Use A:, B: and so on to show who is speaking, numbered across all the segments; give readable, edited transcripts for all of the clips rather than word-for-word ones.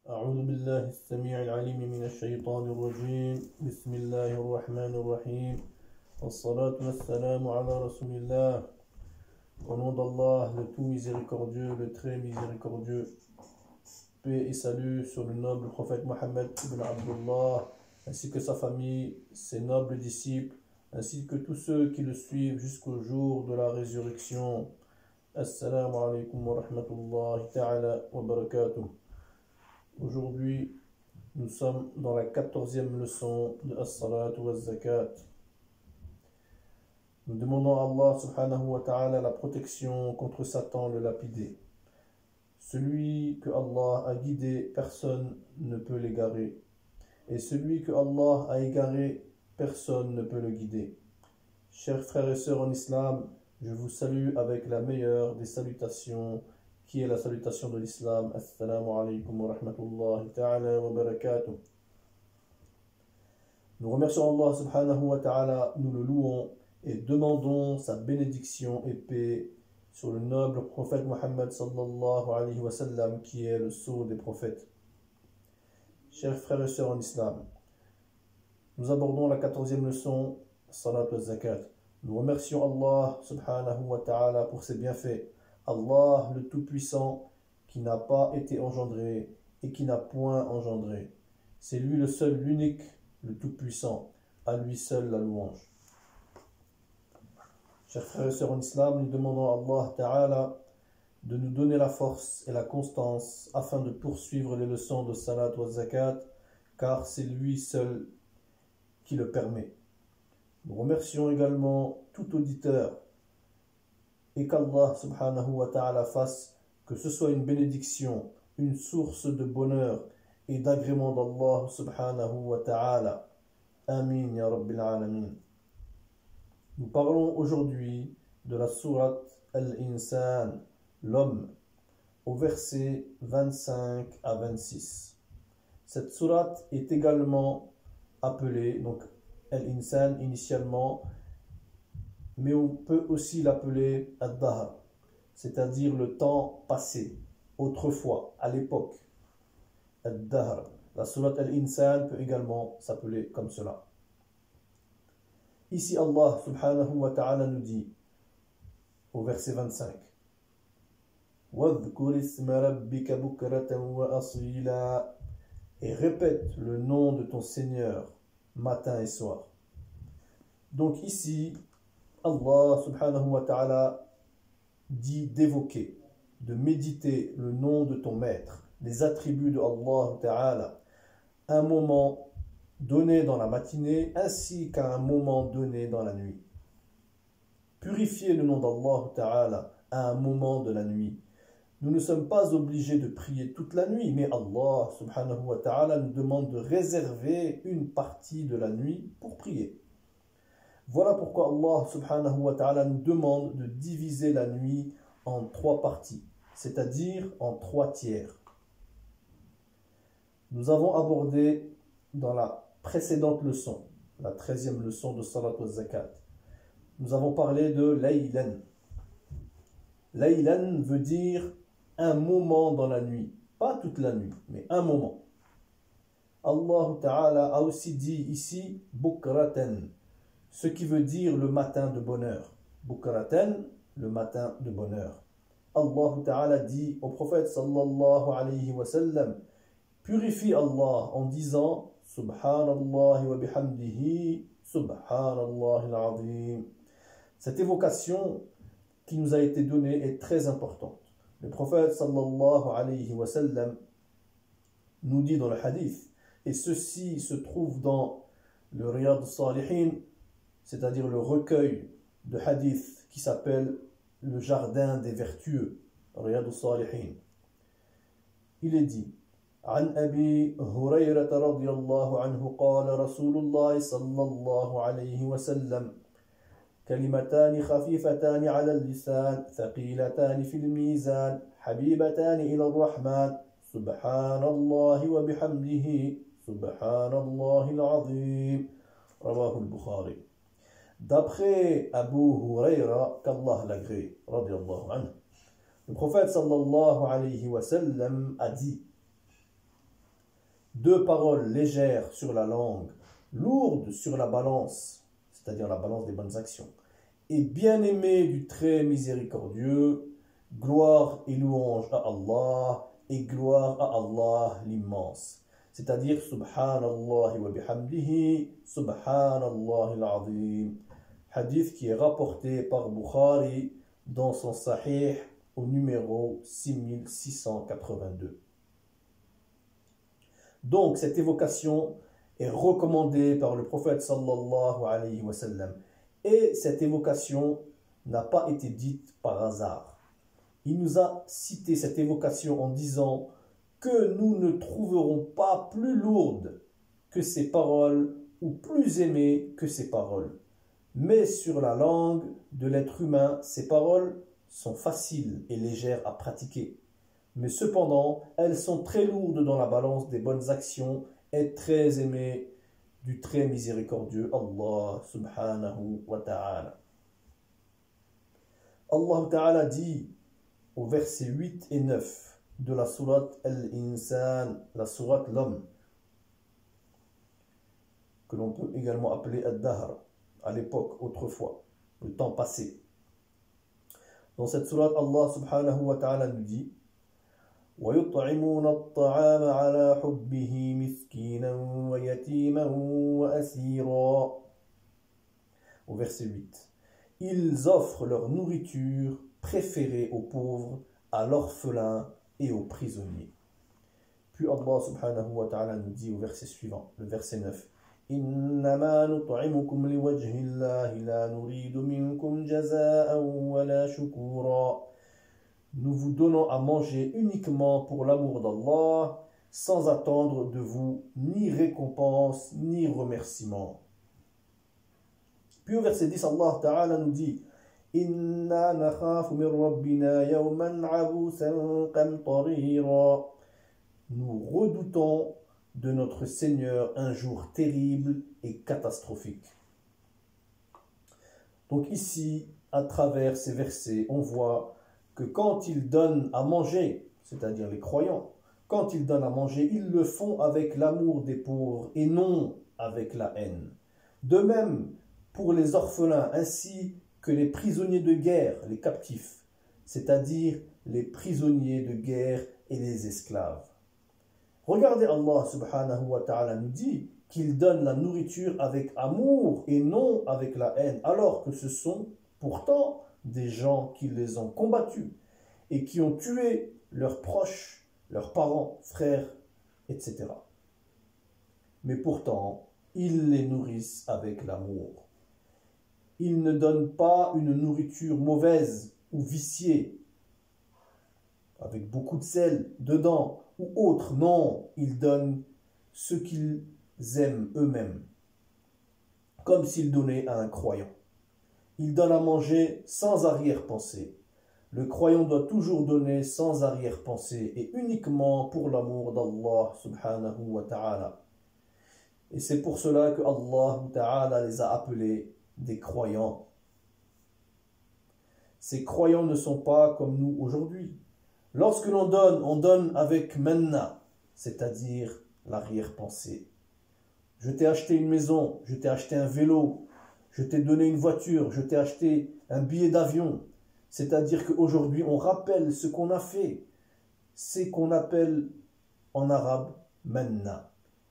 A: أعوذ بالله السميع العليم من الشيطان الرجيم بسم الله الرحمن الرحيم والصلاة والسلام على رسول الله. Au nom d'Allah, le tout miséricordieux, le très miséricordieux, paix et salut sur le noble prophète Mohammed ibn Abdullah, ainsi que sa famille, ses nobles disciples, ainsi que tous ceux qui le suivent jusqu'au jour de la résurrection. Assalamu alaikum wa rahmatullahi ta'ala wa barakatuh. Aujourd'hui, nous sommes dans la 14e leçon de As-Salat wa Zakat. Nous demandons à Allah subhanahu wa ta'ala la protection contre Satan le lapidé. Celui que Allah a guidé, personne ne peut l'égarer. Et celui que Allah a égaré, personne ne peut le guider. Chers frères et sœurs en islam, je vous salue avec la meilleure des salutations, qui est la salutation de l'islam. Assalamu alaikum wa rahmatullahi ta'ala wa barakatuh. Nous remercions Allah subhanahu wa ta'ala, nous le louons et demandons sa bénédiction et paix sur le noble prophète Mohammed sallallahu alayhi wa sallam, qui est le sceau des prophètes. Chers frères et sœurs en islam, nous abordons la 14e leçon, Salat wa Zakat. Nous remercions Allah subhanahu wa ta'ala pour ses bienfaits. Allah le Tout-Puissant, qui n'a pas été engendré et qui n'a point engendré. C'est lui le seul, l'unique, le Tout-Puissant. À lui seul la louange. Chers frères et sœurs en islam, nous demandons à Allah Ta'ala de nous donner la force et la constance afin de poursuivre les leçons de Salat wa Zakat, car c'est lui seul qui le permet. Nous remercions également tout auditeur et qu'Allah subhanahu wa ta'ala fasse que ce soit une bénédiction, une source de bonheur et d'agrément d'Allah subhanahu wa ta'ala. Amin ya Rabbil Alamin. Nous parlons aujourd'hui de la sourate Al-Insan, l'homme, au verset 25 à 26. Cette sourate est également appelée, donc Al-Insan initialement, mais on peut aussi l'appeler Ad-Dahr, c'est-à-dire le temps passé, autrefois, à l'époque. Ad-Dahr. La sourate Al-Insan peut également s'appeler comme cela. Ici, Allah subhanahu wa ta'ala nous dit, au verset 25, وَاذْكُرِ اسْمَ رَبِّكَ بُكْرَةً وَأَصِيلًا, et répète le nom de ton Seigneur matin et soir. Donc ici, Allah subhanahu wa ta'ala dit d'évoquer, de méditer le nom de ton maître, les attributs de Allah ta'ala, un moment donné dans la matinée ainsi qu'à un moment donné dans la nuit. Purifier le nom d'Allah ta'ala à un moment de la nuit. Nous ne sommes pas obligés de prier toute la nuit, mais Allah subhanahu wa ta'ala nous demande de réserver une partie de la nuit pour prier. Voilà pourquoi Allah subhanahu wa ta'ala nous demande de diviser la nuit en 3 parties, c'est-à-dire en 3 tiers. Nous avons abordé dans la précédente leçon, la 13e leçon de Salat wa Zakat, nous avons parlé de Laylan. Laylan veut dire un moment dans la nuit, pas toute la nuit, mais un moment. Allah Ta'ala a aussi dit ici Bukratan, ce qui veut dire le matin de bonheur. Bukratan, le matin de bonheur. Allah Ta'ala dit au prophète sallallahu alayhi wa sallam, purifie Allah en disant Subhanallah wa bihamdihi, Subhanallah al-azim. Cette évocation qui nous a été donnée est très importante. Le prophète sallallahu alayhi wa sallam nous dit dans le hadith, et ceci se trouve dans le Riyad al-Salihin, c'est-à-dire le recueil de hadith qui s'appelle le jardin des vertueux, Riyad al-Salihin. Il est dit عن أبي هريرة رضي الله عنه قال رسول الله صلى الله عليه وسلم كلمتان خفيفتان على اللسان ثقيلتان في الميزان حبيبتان إلى الرحمن سبحان الله وبحمده سبحان الله العظيم رواه البخاري. D'après Abu Huraira, qu'Allah l'agrée, radiyallahu anhu, le prophète sallallahu alayhi wa sallam a dit deux paroles légères sur la langue, lourdes sur la balance, c'est-à-dire la balance des bonnes actions, et bien-aimé du très miséricordieux, gloire et louange à Allah, et gloire à Allah l'immense. C'est-à-dire Subhanallah wa bihamdihi, Subhanallah al-Azim. Hadith qui est rapporté par Bukhari dans son Sahih au numéro 6682. Donc cette évocation est recommandée par le prophète sallallahu alayhi wa sallam. Et cette évocation n'a pas été dite par hasard. Il nous a cité cette évocation en disant que nous ne trouverons pas plus lourde que ces paroles ou plus aimée que ces paroles. Mais sur la langue de l'être humain, ces paroles sont faciles et légères à pratiquer. Mais cependant, elles sont très lourdes dans la balance des bonnes actions et très aimées du très miséricordieux Allah subhanahu wa ta'ala. Allah ta'ala dit au verset 8 et 9 de la sourate Al-Insan, la sourate L'Homme, que l'on peut également appeler Ad-Dahr, à l'époque, autrefois, le temps passé. Dans cette sourate, Allah subhanahu wa ta'ala nous dit وَيُطْعِمُونَ الطَّعَامَ عَلَى حُبِّهِ مِسْكِينًا وَيَتِيمًا وَأَسِيرًا. Au verset 8. Ils offrent leur nourriture préférée aux pauvres, à l'orphelin et aux prisonniers. Puis Allah subhanahu wa ta'ala nous dit au verset suivant, le verset 9. إِنَّمَا نُطْعِمُكُمْ لِوَجْهِ اللَّهِ لَا نُرِيدُ مِنْكُمْ جَزَاءً وَلَا شُكُورًا. Nous vous donnons à manger uniquement pour l'amour d'Allah, sans attendre de vous ni récompense ni remerciement. Puis au verset 10, Allah Ta'ala nous dit Inna nakhafu min rabbina yawman abusan qamtarira. Nous redoutons de notre Seigneur un jour terrible et catastrophique. Donc ici, à travers ces versets, on voit que quand ils donnent à manger, c'est-à-dire les croyants, quand ils donnent à manger, ils le font avec l'amour des pauvres et non avec la haine. De même pour les orphelins ainsi que les prisonniers de guerre, les captifs, c'est-à-dire les prisonniers de guerre et les esclaves. Regardez, Allah subhanahu wa ta'ala nous dit qu'il donne la nourriture avec amour et non avec la haine, alors que ce sont pourtant des gens qui les ont combattus et qui ont tué leurs proches, leurs parents, frères, etc. Mais pourtant, ils les nourrissent avec l'amour. Ils ne donnent pas une nourriture mauvaise ou viciée, avec beaucoup de sel dedans ou autre. Non, ils donnent ce qu'ils aiment eux-mêmes, comme s'ils donnaient à un croyant. Ils donnent à manger sans arrière-pensée. Le croyant doit toujours donner sans arrière-pensée et uniquement pour l'amour d'Allah subhanahu wa ta'ala. Et c'est pour cela que Allah ta'ala les a appelés des croyants. Ces croyants ne sont pas comme nous aujourd'hui. Lorsque l'on donne, on donne avec manna, c'est-à-dire l'arrière-pensée. Je t'ai acheté une maison, je t'ai acheté un vélo, je t'ai donné une voiture, je t'ai acheté un billet d'avion. C'est-à-dire qu'aujourd'hui, on rappelle ce qu'on a fait. C'est qu'on appelle en arabe manna.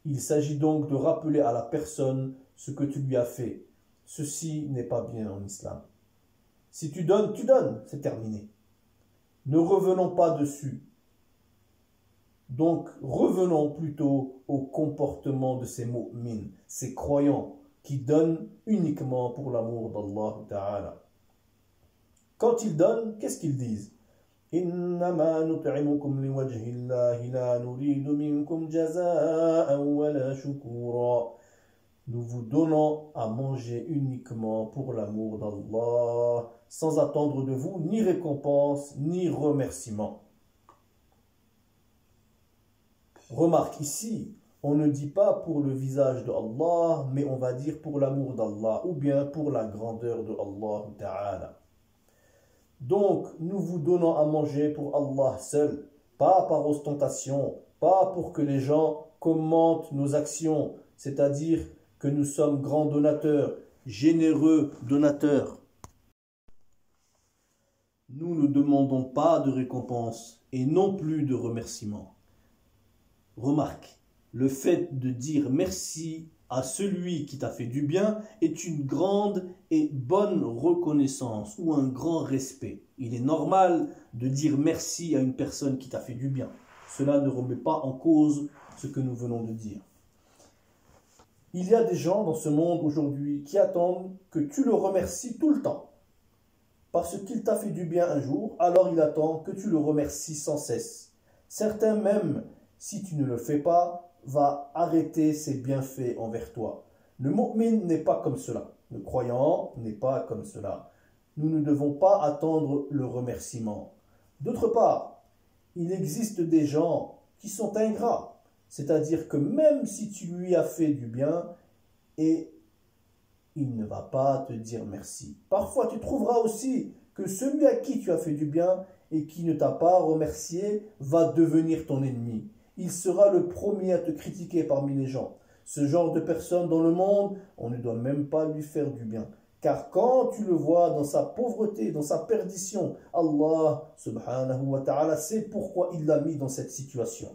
A: Il s'agit donc de rappeler à la personne ce que tu lui as fait. Ceci n'est pas bien en islam. Si tu donnes, c'est terminé. Ne revenons pas dessus. Donc, revenons plutôt au comportement de ces mu'min, ces croyants qui donnent uniquement pour l'amour d'Allah Ta'ala. Quand ils donnent, qu'est-ce qu'ils disent? إنما نطعمكم لوجه الله لا نريد منكم جزاء ولا شكورا. Nous vous donnons à manger uniquement pour l'amour d'Allah, sans attendre de vous ni récompense ni remerciement. Remarque ici, on ne dit pas pour le visage de Allah, mais on va dire pour l'amour d'Allah ou bien pour la grandeur de Allah Ta'ala. Donc, nous vous donnons à manger pour Allah seul, pas par ostentation, pas pour que les gens commentent nos actions, c'est-à-dire que nous sommes grands donateurs, généreux donateurs. Nous ne demandons pas de récompense et non plus de remerciement. Remarque, le fait de dire merci à celui qui t'a fait du bien est une grande et bonne reconnaissance ou un grand respect. Il est normal de dire merci à une personne qui t'a fait du bien. Cela ne remet pas en cause ce que nous venons de dire. Il y a des gens dans ce monde aujourd'hui qui attendent que tu le remercies tout le temps. Parce qu'il t'a fait du bien un jour, alors il attend que tu le remercies sans cesse. Certains même, si tu ne le fais pas, va arrêter ses bienfaits envers toi. Le mu'min n'est pas comme cela. Le croyant n'est pas comme cela. Nous ne devons pas attendre le remerciement. D'autre part, il existe des gens qui sont ingrats. C'est-à-dire que même si tu lui as fait du bien, et il ne va pas te dire merci. Parfois, tu trouveras aussi que celui à qui tu as fait du bien et qui ne t'a pas remercié va devenir ton ennemi. Il sera le premier à te critiquer parmi les gens. Ce genre de personne dans le monde, on ne doit même pas lui faire du bien. Car quand tu le vois dans sa pauvreté, dans sa perdition, Allah subhanahu wa ta'ala sait pourquoi il l'a mis dans cette situation.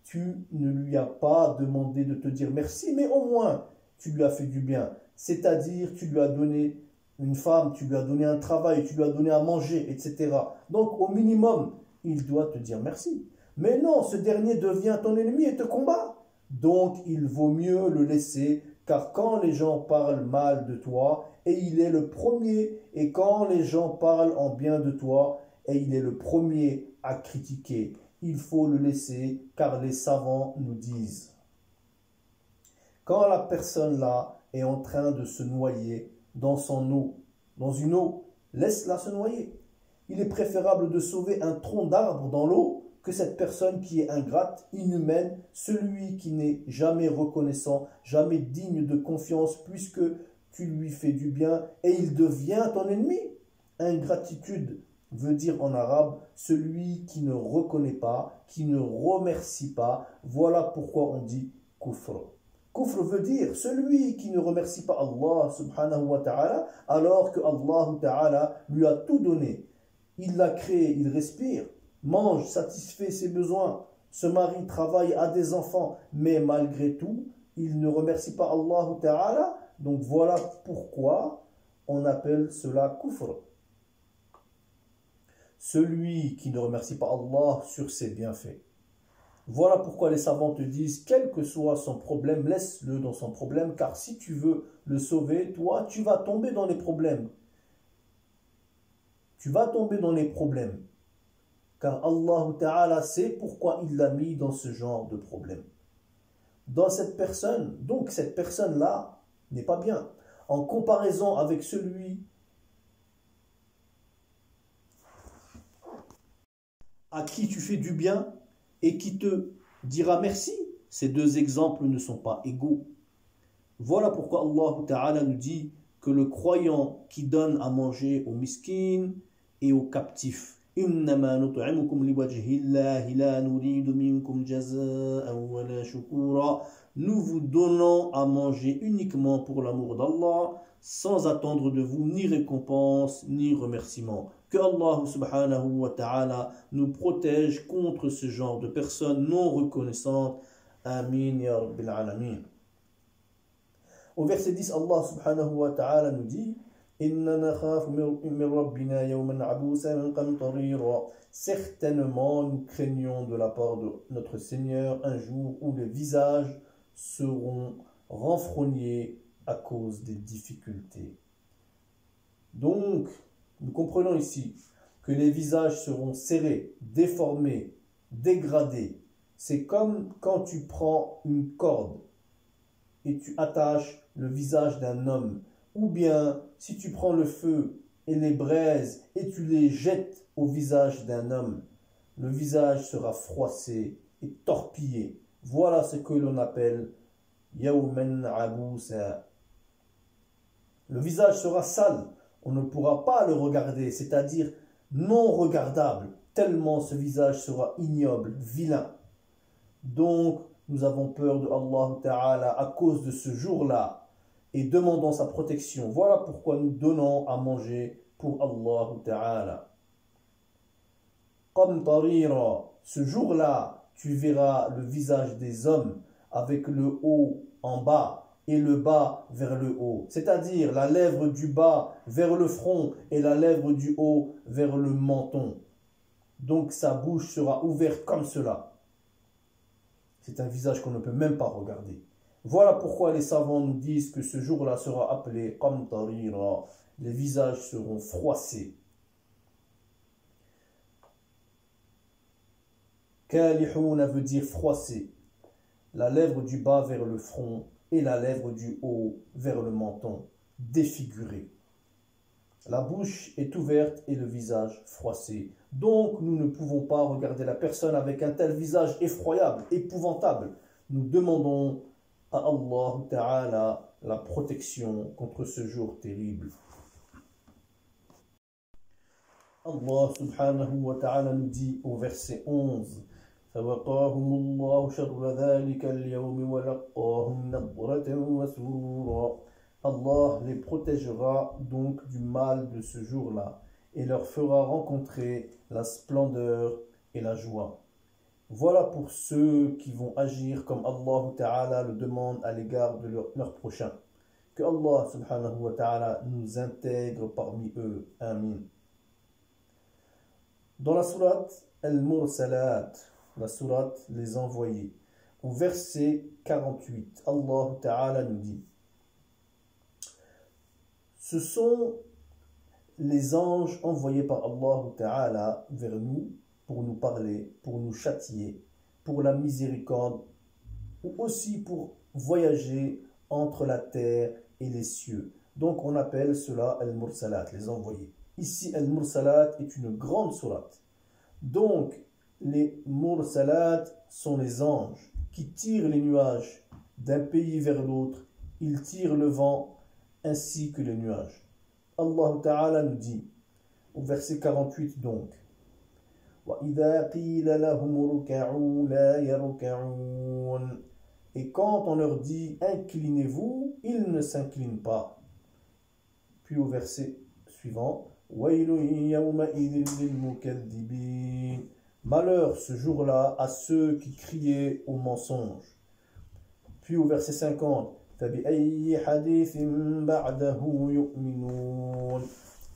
A: Tu ne lui as pas demandé de te dire merci, mais au moins tu lui as fait du bien. C'est-à-dire tu lui as donné une femme, tu lui as donné un travail, tu lui as donné à manger, etc. Donc au minimum, il doit te dire merci. Mais non, ce dernier devient ton ennemi et te combat. Donc il vaut mieux le laisser, car quand les gens parlent mal de toi, et il est le premier, et quand les gens parlent en bien de toi, et il est le premier à critiquer, il faut le laisser, car les savants nous disent, quand la personne là est en train de se noyer dans son eau, dans une eau, laisse-la se noyer. Il est préférable de sauver un tronc d'arbre dans l'eau que cette personne qui est ingrate, inhumaine, celui qui n'est jamais reconnaissant, jamais digne de confiance, puisque tu lui fais du bien et il devient ton ennemi. Ingratitude veut dire en arabe celui qui ne reconnaît pas, qui ne remercie pas. Voilà pourquoi on dit kufr. Kufr veut dire celui qui ne remercie pas Allah subhanahu wa ta'ala alors que Allah ta'ala lui a tout donné. Il l'a créé, il respire, mange, satisfait ses besoins, se marie, travaille, a des enfants, mais malgré tout, il ne remercie pas Allah ta'ala. Donc voilà pourquoi on appelle cela kufr. Celui qui ne remercie pas Allah sur ses bienfaits. Voilà pourquoi les savants te disent, quel que soit son problème, laisse-le dans son problème, car si tu veux le sauver, toi, tu vas tomber dans les problèmes. Tu vas tomber dans les problèmes. Car Allah Ta'ala sait pourquoi il l'a mis dans ce genre de problème. Dans cette personne, donc cette personne-là n'est pas bien. En comparaison avec celui à qui tu fais du bien et qui te dira merci, ces deux exemples ne sont pas égaux. Voilà pourquoi Allah Ta'ala nous dit que le croyant qui donne à manger aux miskins et aux captifs, إنما نطعمكم لوجه الله لا نريد منكم جزاء ولا شكورا. Nous vous donnons à manger uniquement pour l'amour d'Allah, sans attendre de vous ni récompense ni remerciement. Que Allah subhanahu wa ta'ala nous protège contre ce genre de personnes non reconnaissantes. Amin ya rabbil alamin. Au verset 10, Allah subhanahu wa ta'ala nous dit certainement nous craignons de la part de notre Seigneur un jour où les visages seront renfrognés à cause des difficultés. Donc, nous comprenons ici que les visages seront serrés, déformés, dégradés. C'est comme quand tu prends une corde et tu attaches le visage d'un homme. Ou bien, si tu prends le feu et les braises et tu les jettes au visage d'un homme, le visage sera froissé et torpillé. Voilà ce que l'on appelle Yawman Abousa. Le visage sera sale, on ne pourra pas le regarder, c'est-à-dire non regardable. tellement ce visage sera ignoble, vilain. Donc, nous avons peur de Allah Ta'ala à cause de ce jour-là et demandons sa protection. Voilà pourquoi nous donnons à manger pour Allah Ta'ala. Comme tarira, ce jour-là, tu verras le visage des hommes avec le haut en bas et le bas vers le haut. C'est-à-dire la lèvre du bas vers le front et la lèvre du haut vers le menton. Donc sa bouche sera ouverte comme cela. C'est un visage qu'on ne peut même pas regarder. Voilà pourquoi les savants nous disent que ce jour-là sera appelé Qamtarira. Les visages seront froissés. Kalihuna veut dire froissé. La lèvre du bas vers le front et la lèvre du haut vers le menton, défiguré. La bouche est ouverte et le visage froissé. Donc nous ne pouvons pas regarder la personne avec un tel visage effroyable, épouvantable. Nous demandons à Allah Ta'ala la protection contre ce jour terrible. Allah Subhanahu wa Ta'ala nous dit au verset 11: فَوَقَاهُمُ اللَّهُ شَرَّ ذَلِكَ الْيَوْمِ وَلَقَّاهُمْ نَضْرَةً وَسُرُورًا. Allah les protégera donc du mal de ce jour-là et leur fera rencontrer la splendeur et la joie. Voilà pour ceux qui vont agir comme Allah Ta'ala le demande à l'égard de leur prochain. Que Allah Subhanahu wa Ta'ala nous intègre parmi eux. Amin. Dans la sourate Al-Mursalat, la sourate Les Envoyés, au verset 48, Allah Ta'ala nous dit: ce sont les anges envoyés par Allah Ta'ala vers nous pour nous parler, pour nous châtier, pour la miséricorde, ou aussi pour voyager entre la terre et les cieux. Donc on appelle cela Al-Mursalat, les envoyés. Ici, Al-Mursalat est une grande sourate. Donc, les Mursalat sont les anges qui tirent les nuages d'un pays vers l'autre. Ils tirent le vent ainsi que les nuages. Allah Ta'ala nous dit, au verset 48 donc, وَإِذَا قِيلَ لَهُمُ رُكَعُوا لَا يَرْكَعُونَ. Et quand on leur dit inclinez-vous, ils ne s'inclinent pas. Puis au verset suivant, وَيْلٌ يَوْمَئِذٍ لِلْمُكَذِّبِينَ. Malheur ce jour-là à ceux qui criaient au mensonge. Puis au verset 50, فَبِأَيِّ حَدِيثٍ بَعْدَهُ يُؤْمِنُونَ.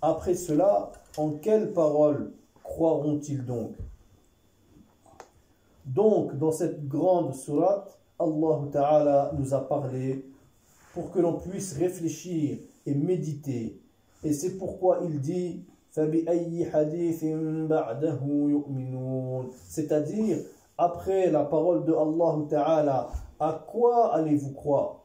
A: Après cela, en quelle parole croiront-ils donc? Donc, dans cette grande sourate, Allah Ta'ala nous a parlé pour que l'on puisse réfléchir et méditer. Et c'est pourquoi il dit فَبِأَيِّ حَدِيثٍ بَعْدَهُ يُؤْمِنُونَ. C'est-à-dire, après la parole de Allah Ta'ala, à quoi allez-vous croire?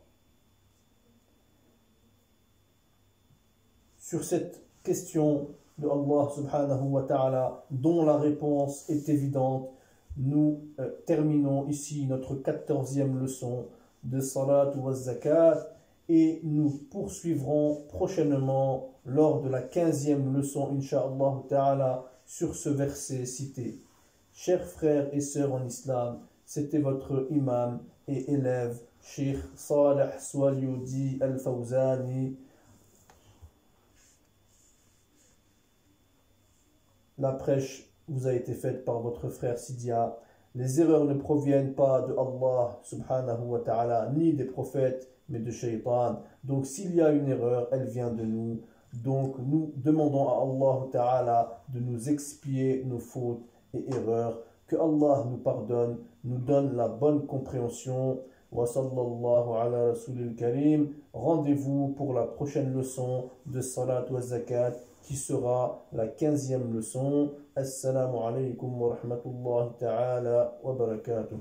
A: Sur cette question de Allah Subhanahu wa Ta'ala, dont la réponse est évidente, nous terminons ici notre 14e leçon de Salat wa Zakat et nous poursuivrons prochainement lors de la 15e leçon, Inch'Allah Ta'ala, sur ce verset cité. Chers frères et sœurs en islam, c'était votre imam et élève, Cheikh Saleh Swalioudi Al-Fawzani. La prêche vous a été faite par votre frère Sidia. Les erreurs ne proviennent pas de Allah Subhanahu wa Ta'ala, ni des prophètes, mais de Shaitan. Donc s'il y a une erreur, elle vient de nous. Donc nous demandons à Allah Ta'ala de nous expier nos fautes et erreurs. Que Allah nous pardonne, nous donne la bonne compréhension. Wa sallallahu ala rasulil karim. Rendez-vous pour la prochaine leçon de Salat wa Zakat, qui sera la 15e leçon. Assalamu alaikum wa rahmatullahi ta'ala wa barakatuh.